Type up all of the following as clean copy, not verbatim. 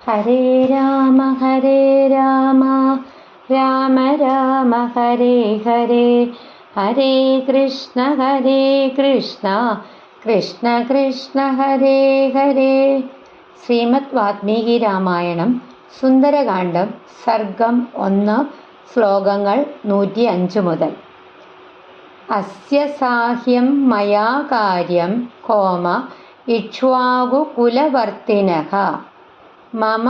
ഹരേ രാമ രാമ രാമ ഹരേ ഹരേ, ഹരേ കൃഷ്ണ കൃഷ്ണ കൃഷ്ണ ഹരേ ഹരേ. ശ്രീമദ് വാൽമീകി രാമായണം സുന്ദരകാന്ഡം സർഗം 1 ശ്ലോകങ്ങൾ 105 മുതൽ. അസ്യ സാഹ്യം മയാ കാര്യം കോമ ഇക്ഷ്വാകുകുലവർത്തിനഃ മമ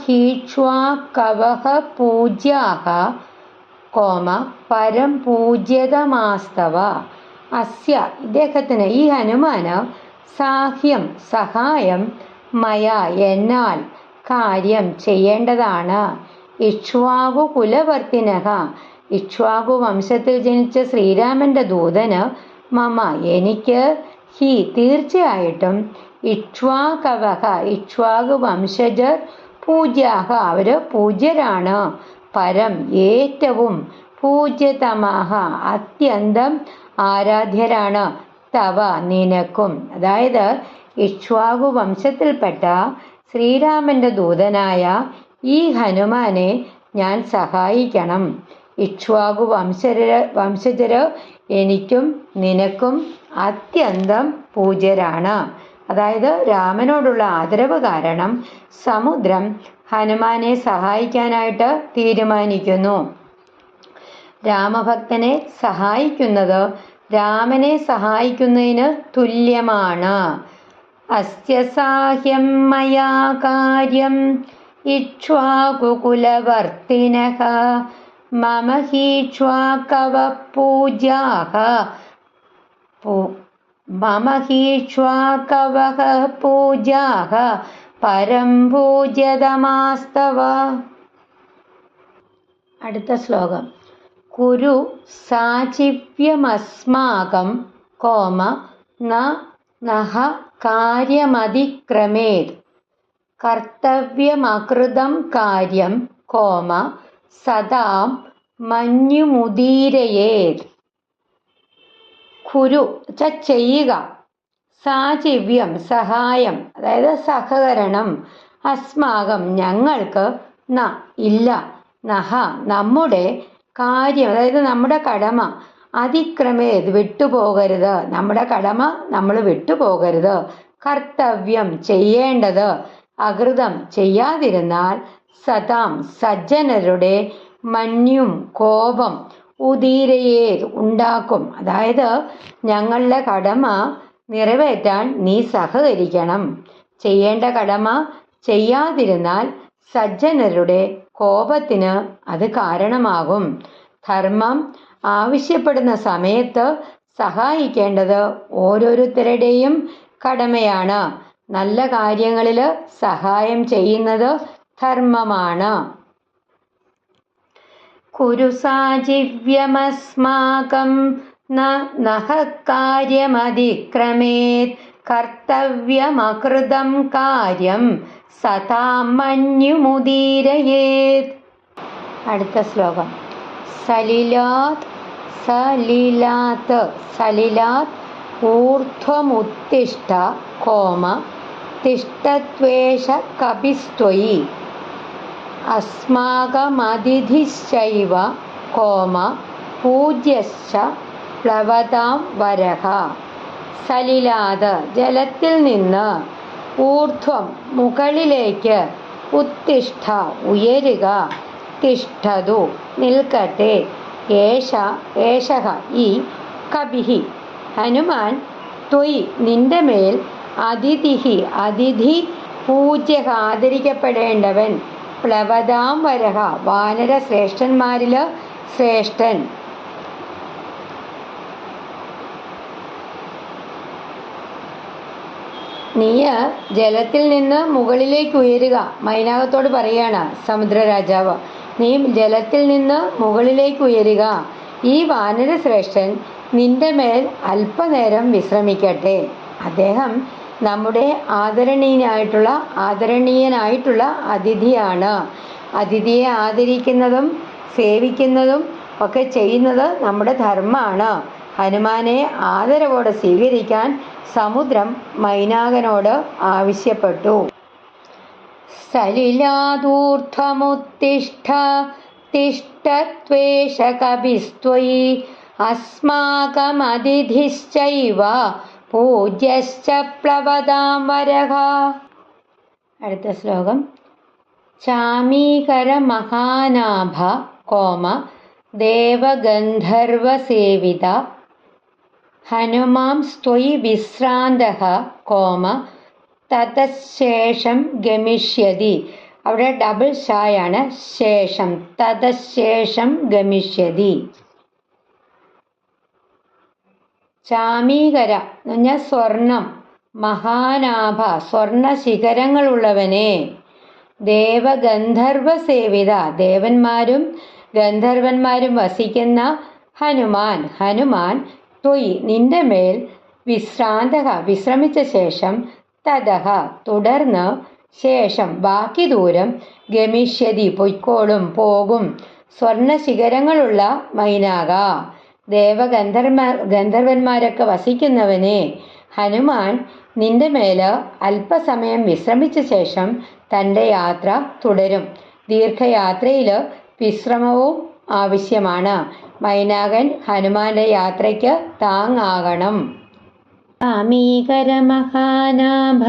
ഹീക്ഷ്വാകവഃ പൂജ്യാഃ കോമ പരം പൂജ്യതമാസ്തവ. അസ്യ ഇദ്ദേഹത്തിന്, ഈ ഹനുമാന്, സാഹ്യം സഹായം, മയ എന്നാൽ കാര്യം ചെയ്യേണ്ടതാണ്. ഇക്ഷ്വാകു കുലവർത്തിനഃ ഇക്ഷ്വാകു വംശത്തിൽ ജനിച്ച ശ്രീരാമന്റെ ദൂതന്, മമ എനിക്ക്, ഹി തീർച്ചയായിട്ടും, ഇക്ഷ്വാകവഃ ഇക്ഷ്വാകു വംശജർ, പൂജ്യാഹ അവര് പൂജ്യരാണ്, പരം ഏറ്റവും, പൂജ്യതമഃ അത്യന്തം ആരാധ്യരാണ്, തവ നിനക്കും. അതായത് ഇക്ഷ്വാകു വംശത്തിൽപ്പെട്ട ശ്രീരാമന്റെ ദൂതനായ ഈ ഹനുമാനെ ഞാൻ സഹായിക്കണം. ഇക്ഷ്വാകു വംശജര് എനിക്കും നിനക്കും അത്യന്തം പൂജ്യരാണ്. അതായത് രാമനോടുള്ള ആദരവ് കാരണം സമുദ്രം ഹനുമാനെ സഹായിക്കാനായിട്ട് തീരുമാനിക്കുന്നു. രാമഭക്തനെ സഹായിക്കുന്നത് രാമനെ സഹായിക്കുന്നതിന് തുല്യമാണ്. അസ്യ സാഹ്യം മയാ കാര്യം ഇക്ഷ്വാകുകുലവർത്തിനഃ മമ ഹീക്ഷ്വാകവഃ പൂജ്യാഃ പരം പൂജ്യതമാസ്തവ. അടുത്ത ശ്ലോകം. കുരു സാചിവ്യമസ്മാകം കോമ നഃ കാര്യമതിക്രമേത് കർത്തവ്യമകൃതം കാര്യം കോമ സദാ മന്യുമുദീരയേത്. കുരു ചെയ്യുക, സാചിവ്യം സഹായം, അതായത് സഹകരണം, അസ്മാകം ഞങ്ങൾക്ക്, ഇല്ല, നഹ നമ്മുടെ, കാര്യം അതായത് നമ്മുടെ കടമ, അതിക്രമേത് വിട്ടുപോകരുത്, നമ്മുടെ കടമ നമ്മൾ വിട്ടുപോകരുത്, കർത്തവ്യം ചെയ്യേണ്ടത്, അകൃതം ചെയ്യാതിരുന്നാൽ, സദാം സജ്ജനരുടെ, മന്യും കോപം, ഉദീരയേത് ഉണ്ടാക്കും, അതായത് ഞങ്ങളുടെ കടമ നിറവേറ്റാൻ നീ സഹകരിക്കണം. ചെയ്യേണ്ട കടമ ചെയ്യാതിരുന്നാൽ സജ്ജനരുടെ കോപത്തിന് അത് കാരണമാകും. ധർമ്മം ആവശ്യപ്പെടുന്ന സമയത്ത് സഹായിക്കേണ്ടത് ഓരോരുത്തരുടെയും കടമയാണ്. നല്ല കാര്യങ്ങളിൽ സഹായം ചെയ്യുന്നത് ധർമ്മമാണ്. കുരു സാചിവ്യമസ്മാകം നഃ കാര്യമതിക്രമേത് കർത്തവ്യമകൃതം കാര്യം സദാ മന്യുമുദീരയേത്. അടുത്ത ശ്ലോകം. സലിലാത് ഊർധ്വമുത്തിഷ്ഠ കോമ തിഷ്ഠത്വേഷ കപിസ്ത്വയി അസ്മാകമതിഥിശ്ചൈവ കോമ പൂജ്യശ്ച പ്ലവതാം വരഹ. സലിലാത് ജലത്തിൽ നിന്ന്, ഊർധ്വം മുകളിലേക്ക്, ഉത്തിഷ്ഠ ഉയരുക, തിഷ്ഠതു നിൽക്കട്ടെ, ഏഷഃ ഈ, കപിഹി ഹനുമാൻ, ത്വയി നിന്റെ മേൽ, അതിഥിഹി അതിഥി, പൂജ്യഃ ആദരിക്കപ്പെടേണ്ടവൻ, പ്ലവതാം വരഹ വാനര ശ്രേഷ്ഠന്മാരിൽ ശ്രേഷ്ഠൻ. നീ ജലത്തിൽ നിന്ന് മുകളിലേക്ക് ഉയരുക. മൈനാകത്തോട് പറയാണ് സമുദ്രരാജാവ്, നീ ജലത്തിൽ നിന്ന് മുകളിലേക്ക് ഉയരുക. ഈ വാനരശ്രേഷ്ഠൻ നിന്റെ മേൽ അല്പനേരം വിശ്രമിക്കട്ടെ. അദ്ദേഹം നമ്മുടെ ആദരണീയനായിട്ടുള്ള അതിഥിയാണ്. അതിഥിയെ ആദരിക്കുന്നതും സേവിക്കുന്നതും ഒക്കെ ചെയ്യുന്നത് നമ്മുടെ ധർമ്മമാണ്. ഹനുമാനെ ആദരവോടെ സ്വീകരിക്കാൻ സമുദ്രം മൈനാകനോട് ആവശ്യപ്പെട്ടു. സലിലാദൂർധ്വമുത്തിഷ്ഠ തിഷ്ഠത്വേഷ കപിസ്ത്വയി അസ്മാകമതിഥിശ്ചൈവ പൂജ്യശ്ച പ്ലവതാം വരഹ. അടുത്ത ശ്ലോകം. ചാമീകര മഹാനാഭ കോമ ദേവഗന്ധർവസേവിത ഹനുമാം സ്ത്വയി വിശ്രാന്തഃ കോമ തതശേഷം ഗമിഷ്യതി. അവിടെ ഡബിൾ ഷായാണ് ശേഷം, തതശേഷം ഗമിഷ്യതി. ചാമീകര എന്ന് പറഞ്ഞാൽ സ്വർണം, മഹാനാഭ സ്വർണ ശിഖരങ്ങളുള്ളവനെ, ദേവഗന്ധർവ സേവിത ദേവന്മാരും ഗന്ധർവന്മാരും വസിക്കുന്ന ഹനുമാൻ, ഹനുമാൻ ത്വയി നിന്റെ മേൽ വിശ്രാന്ത വിശ്രമിച്ച ശേഷം തതഹ തുടർന്ന് ശേഷം ബാക്കി ദൂരം ഗമിഷ്യതി പൊയ്ക്കോളും പോകും സ്വർണ ശിഖരങ്ങളുള്ള മൈനാക ഗന്ധർവന്മാരൊക്കെ വസിക്കുന്നവനെ ഹനുമാൻ നിന്റെ മേല് അല്പസമയം വിശ്രമിച്ച ശേഷം തൻ്റെ യാത്ര തുടരും. ദീർഘയാത്രയിൽ വിശ്രമവും ആവശ്യമാണ്. മൈനാകൻ ഹനുമാന്റെ യാത്രയ്ക്ക് താങ്ങാകണം. ആമീകര മഹാനാഭ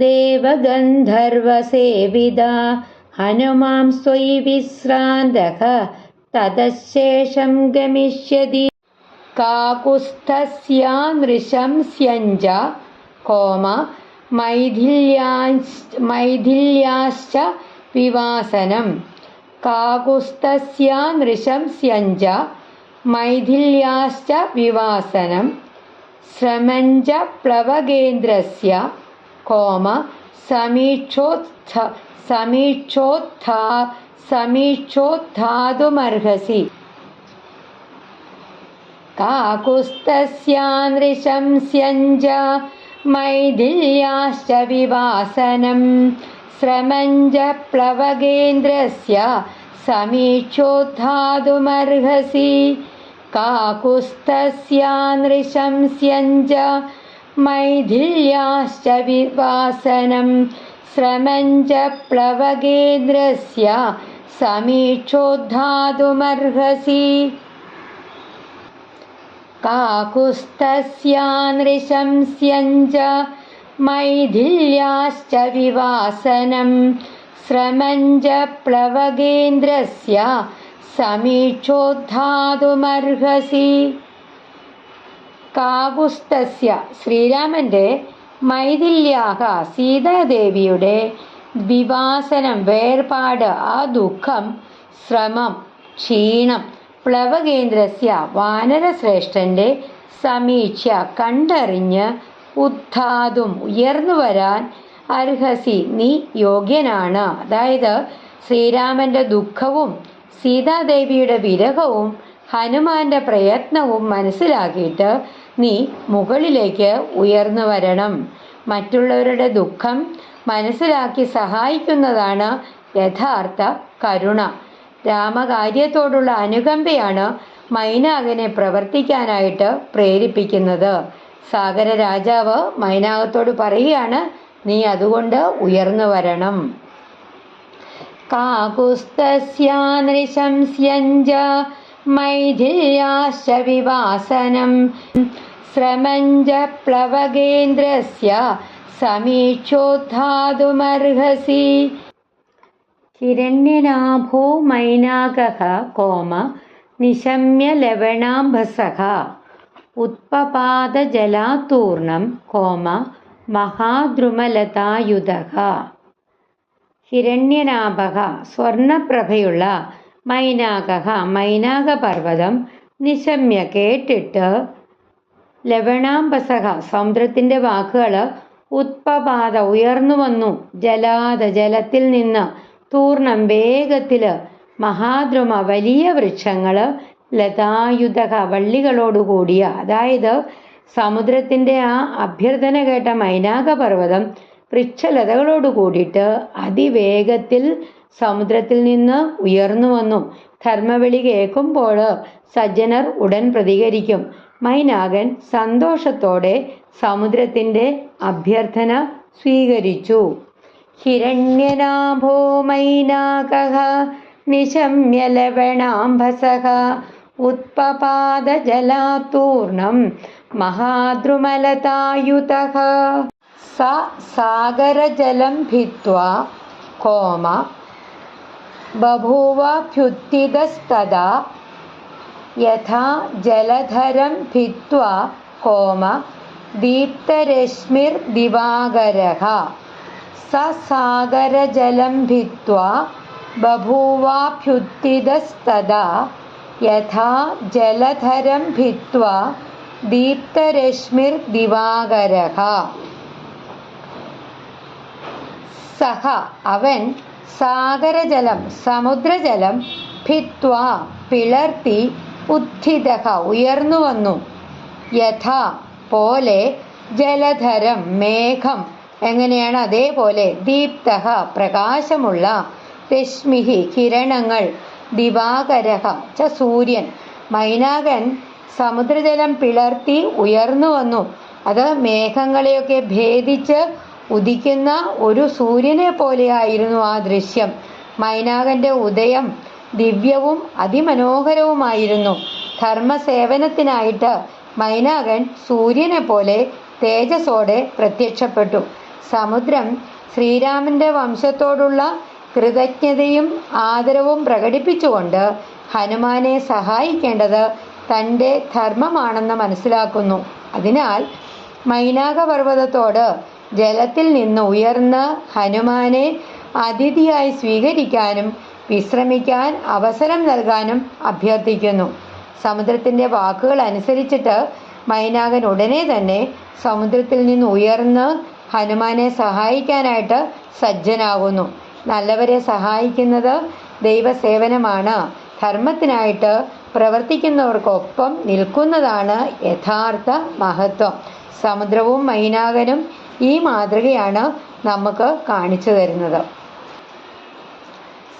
ദേവഗന്ധർവസേവിത ഹനുമാം സ്വയി വിശ്രാന്തഃ തതശേഷം ഗമിഷ്യതി. കാകുസ്ഥസ്യാ നൃശംസ്യഞ്ച കോമ മൈഥില്യാശ്ച വിവാസനം. കാകുസ്ഥസ്യാ നൃശംസ്യഞ്ച മൈഥില്യാശ്ച വിവാസനം. ശ്രമഞ്ച പ്ലവകേന്ദ്രസ്യ കോമ സമീക്ഷോത്ഥാതുമർഹസി. കാകുസ്ഥസ്യാ നൃശംസ്യഞ്ച മൈഥില്യാശ്ച വിവാസനം. ശ്രമഞ്ച പ്ലവകേന്ദ്രസ്യ സമീക്ഷോത്ഥാതുമർഹസി. കാകുസ്ഥസ്യാ നൃശംസ്യഞ്ച മൈഥില്യാശ്ച വിവാസനം. ശ്രമഞ്ച പ്ലവകേന്ദ്രസ്യ സമീക്ഷോത്ഥാതുമർഹസി. കാകുസ്ഥസ്യാ നൃശംസ്യഞ്ച മൈഥില്യാശ്ച വിവാസനം. ശ്രമഞ്ച പ്ലവകേന്ദ്രസ്യ സമീക്ഷോത്ഥാതുമർഹസി. കാകുസ്ഥസ്യ ശ്രീരാമന്റെ മൈഥില്യാഹ സീതാദേവിയുടെ വിവാസനം വേർപാട്, ആ ദുഃഖം, ശ്രമം ക്ഷീണം, പ്ലവകേന്ദ്രസ്യ വാനരശ്രേഷ്ഠന്റെ സമീക്ഷ കണ്ടറിഞ്ഞ് ഉത്ഥാതും ഉയർന്നു വരാൻ അർഹസി നീ യോഗ്യനാണ്. അതായത് ശ്രീരാമന്റെ ദുഃഖവും സീതാദേവിയുടെ വിരഹവും ഹനുമാന്റെ പ്രയത്നവും മനസ്സിലാക്കിയിട്ട് നീ മുകളിലേക്ക് ഉയർന്നു വരണം. മറ്റുള്ളവരുടെ ദുഃഖം മനസ്സിലാക്കി സഹായിക്കുന്നതാണ് യഥാർത്ഥ കരുണ. രാമകാര്യത്തോടുള്ള അനുകമ്പയാണ് മൈനാകനെ പ്രവർത്തിക്കാനായിട്ട് പ്രേരിപ്പിക്കുന്നത്. സാഗര രാജാവ് മൈനാകത്തോട് പറയുകയാണ്, നീ അതുകൊണ്ട് ഉയർന്നു വരണം. കാകുസ്ഥസ്യാ നൃശംസ്യഞ്ച മൈഥില്യാശ്ച വിവാസനം. ശ്രമഞ്ച പ്ലവകേന്ദ്രസ്യ സമീക്ഷോത്ഥാതുമർഹസി. ഹിരണ്യനാഭോ മൈനാകഃ കോമ നിശമ്യ ലവണാംബസഃ ഉത്പപാദജലാതൂർണം കോമ മഹാദ്രുമലതായുധഃ. ഹിരണ്യനാഭഃ സ്വർണപ്രഭയുള്ള മൈനാകഃ മൈനാകപർവ്വതം നിശമ്യ കേട്ടിട്ട് ലവണാംബസഃ സമുദ്രത്തിൻ്റെ വാക്കുകൾ ഉത്പപാത ഉയർന്നു വന്നു ജലത്തിൽ നിന്ന് തൂർണം വേഗത്തിൽ മഹാദ്രുമ വലിയ വൃക്ഷങ്ങൾ ലതായുധക വള്ളികളോടുകൂടിയ, അതായത് സമുദ്രത്തിൻ്റെ ആ അഭ്യർത്ഥന കേട്ട മൈനാകപർവ്വതം വൃക്ഷലതകളോട് കൂടിയിട്ട് അതിവേഗത്തിൽ സമുദ്രത്തിൽ നിന്ന് ഉയർന്നു വന്നു. ധർമ്മവിളി കേൾക്കുമ്പോൾ സജ്ജനർ ഉടൻ പ്രതികരിക്കും. മൈനാകൻ സന്തോഷത്തോടെ സമുദ്രത്തിൻ്റെ അഭ്യർത്ഥന സ്വീകരിച്ചു. हिरण्यनाभो मैनाकः निशम्य लवणाम्भसः उत्पपादजलात्तूर्णं महाद्रुमलतायुतः स सागरजलं भित्त्वा कोम बभूवाभ्युत्थितस्तदा यथा जलधरं भित्त्वा कोम दीप्तरश्मिर्दिवाकरः स सागरजलं भित्त्वा बभूवाभ्युत्थितस्तदा यथा जलधरं भित्त्वा दीप्तरश्मिर्दिवाकरः സഹ അവൻ സാഗരജലം സമുദ്രജലം ഭിത്വാ പിളർത്തി ഉത്ഥിതഃ ഉയർന്നു വന്നു യഥാ പോലെ ജലധരം മേഘം എങ്ങനെയാണ് അതേപോലെ ദീപ്തഃ പ്രകാശമുള്ള രശ്മിഹി കിരണങ്ങൾ ദിവാകരഃ ച സൂര്യൻ മൈനാകൻ സമുദ്രജലം പിളർത്തി ഉയർന്നു വന്നു. അത് മേഘങ്ങളെയൊക്കെ ഭേദിച്ച് ഉദിക്കുന്ന ഒരു സൂര്യനെ പോലെയായിരുന്നു ആ ദൃശ്യം. മൈനാകന്റെ ഉദയം ദിവ്യവും അതിമനോഹരവുമായിരുന്നു. ധർമ്മസേവനത്തിനായിട്ട് മൈനാകൻ സൂര്യനെ പോലെ തേജസ്സോടെ പ്രത്യക്ഷപ്പെട്ടു. സമുദ്രം ശ്രീരാമന്റെ വംശത്തോടുള്ള കൃതജ്ഞതയും ആദരവും പ്രകടിപ്പിച്ചുകൊണ്ട് ഹനുമാനെ സഹായിക്കേണ്ടത് തൻ്റെ ധർമ്മമാണെന്ന് മനസ്സിലാക്കുന്നു. അതിനാൽ മൈനാകപർവ്വതത്തോട് ജലത്തിൽ നിന്ന് ഉയർന്ന് ഹനുമാനെ അതിഥിയായി സ്വീകരിക്കാനും വിശ്രമിക്കാൻ അവസരം നൽകാനും അഭ്യർത്ഥിക്കുന്നു. സമുദ്രത്തിൻ്റെ വാക്കുകൾ അനുസരിച്ചിട്ട് മൈനാകൻ ഉടനെ തന്നെ സമുദ്രത്തിൽ നിന്ന് ഉയർന്ന് ഹനുമാനെ സഹായിക്കാനായിട്ട് സജ്ജനാകുന്നു. നല്ലവരെ സഹായിക്കുന്നത് ദൈവസേവനമാണ്. ധർമ്മത്തിനായിട്ട് പ്രവർത്തിക്കുന്നവർക്കൊപ്പം നിൽക്കുന്നതാണ് യഥാർത്ഥ മഹത്വം. സമുദ്രവും മൈനാകനും ഈ മാതൃകയാണ് നമുക്ക് കാണിച്ചു തരുന്നത്.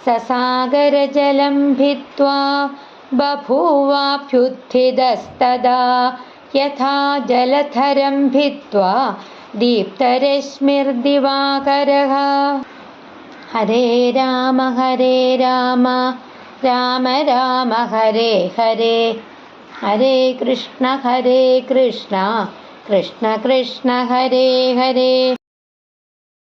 സസാഗരജലം ഭിത്വാ ബഭൂവാഭ്യുത്ഥിതസ്തദാ യഥാ ജലധരം ഭിത്വാ ദീപ്തരശ്മിർദിവാകരഃ. ഹരേ രാമ രാമ രാമ ഹരേ ഹരേ, ഹരേ കൃഷ്ണ കൃഷ്ണ കൃഷ്ണ ഹരേ ഹരേ.